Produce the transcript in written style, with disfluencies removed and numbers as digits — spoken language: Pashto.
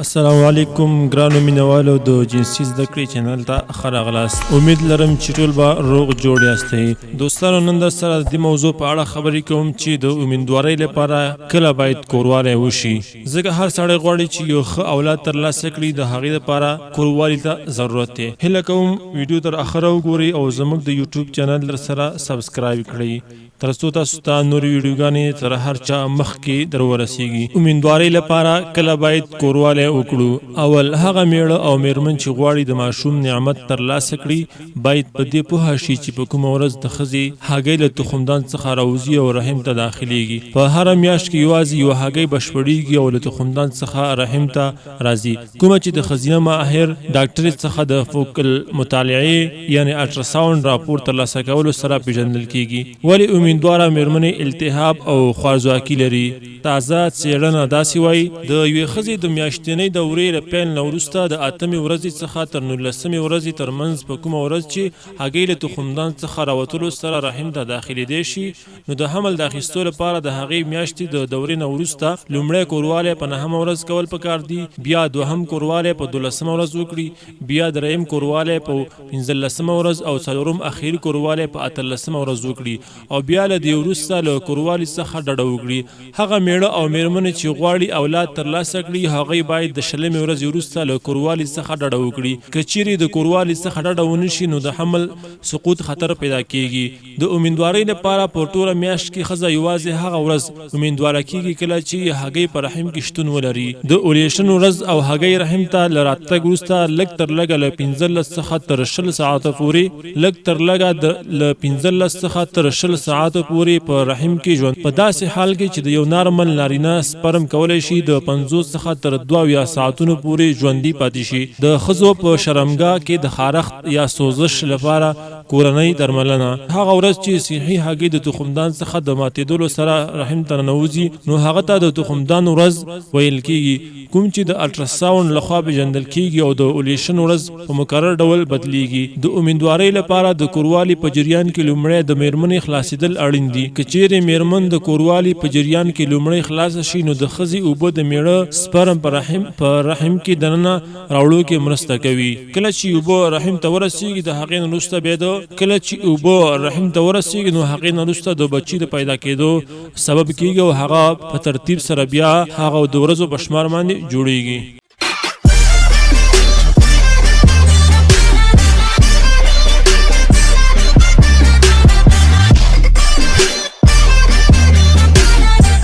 السلام علیکم ګرانو مینوالو د جنسی زده کړې چینل ته ښه راغلاست. امید لرم چې ټول به روغ جوړ یاستئ. دوستانو نن در سره د دې موضوع په اړه خبرې کوم چې د امیندوارۍ لپاره کله باید کوروالی وشي. ځکه هر سړی غواړي چې یو ښه اولاد ترلاسه کړي، د هغې لپاره کوروالي ته ضرورت دی. هیله کوم ویډیو تر اخره وګورئ او زموږ د یوټیوب چینل در سره سبسکرایب کړئ تر څو تاسو ته نورې ویډیوګانې تر هر چا مخکې در ورسیږي. امیندوارۍ لپاره کله باید کوروالی وکړو. اول هغه میړه او میرمن چې غواړي د ماشوم نعمت ترلاسه کړي باید په دې پوهه شي چې په کومه ورځ د ښځې هګۍ له تخمدان څخه راوځي او رحم ته داخلیږي. په هره میاشت کې یوازې یوه هګۍ بشپړیږي او له تخمدان څخه رحم ته راځي، کومه چې د ښځینه ماهر ډاکټرې څخه د فوق المطالعې یعنې الټراساونډ راپور ترلاسه کولو سره پیژندل کیږي. ولې امیندواره میرمنې التهاب او خوارځواکي لري؟ تازه څېړنه داسې وایي د یوې ښځې د میاشتنۍ دورې له پیل نه وروسته د 8مې ورځې څخه تر 19مې ورځې ترمنځ په کومه ورځ چې هګۍ له تخمدان څخه راوتلو سره رحم ته داخلېدی شي، نو د حمل د اخیستو لپاره د هغې میاشتې د دورې نه وروسته لومړی کوروالی په 9مه ورځ کول پکار دي، بیا دوهم کوروالی په 12مه ورځ وکړي، بیا دریم کوروالی په 15مه ورځ او څلورم اخري کوروالی په 18مه ورځ وکړي او بیا له دې وروسته له کوروالي څخه ډډه وکړي. هغه میړه او میرمنې چې غواړي اولاد ترلاسه کړي هغوی باید د 20مې ورځې وروسته له کوروالي څخه ډډه وکړي. که چیرې د کوروالي څخه ډډه ونه شي نو د حمل سقوط خطر پیدا کیږي. د امیندوارۍ لپاره په ټوله میاشت کې ښځه یوازې هغه ورځ امیندواره کیږي کله چې هګۍ په رحم کې شتون ولري. د اولیشن ورځ او هګۍ رحم ته له راتګ وروسته لږ تر لږه له 15 څخه تر 20 ساعته پورې له 15 څخه تر 20 ساعته پورې په رحم کې ژوند. په داسې حال کې چې د یو نارمل نارینه سپرم کولی شي د 50 څخه تر 22 ساعتونو پورې ژوندي پاتې شي. د ښځو په شرمګاه کې د خارښت یا سوزش لپاره کورنۍ درملنه. هغه ورځ چې صحي هګۍ د تخمدان څخه د ماتېدلو سره رحم ته ننوځي نو هغه ته د تخمدان ورځ ویل کیږي، کوم چې د الټراساونډ لخوا پیژندل کیږي او د اولیشن ورځ په مکرر ډول بدلیږي. د امیندوارۍ لپاره د کوروالي په جریان کې لومړی د میرمنې خلاصېدل اړین دي. که چیرې میرمن د کوروالي په جریان کې لومړی خلاصه شي نو د ښځې اوبه د میړه سپرم په رحم کې دننه راوړو کې مرسته کوي. کله چې اوبه رحم ته ورسیږي د هغې نه وروسته بیا نو هغې نه وروسته د بچي د پیدا کېدو سبب کیږي او هغه په ترتیب سره بیا هغه د ورځو په شمار باندې جوړیږي.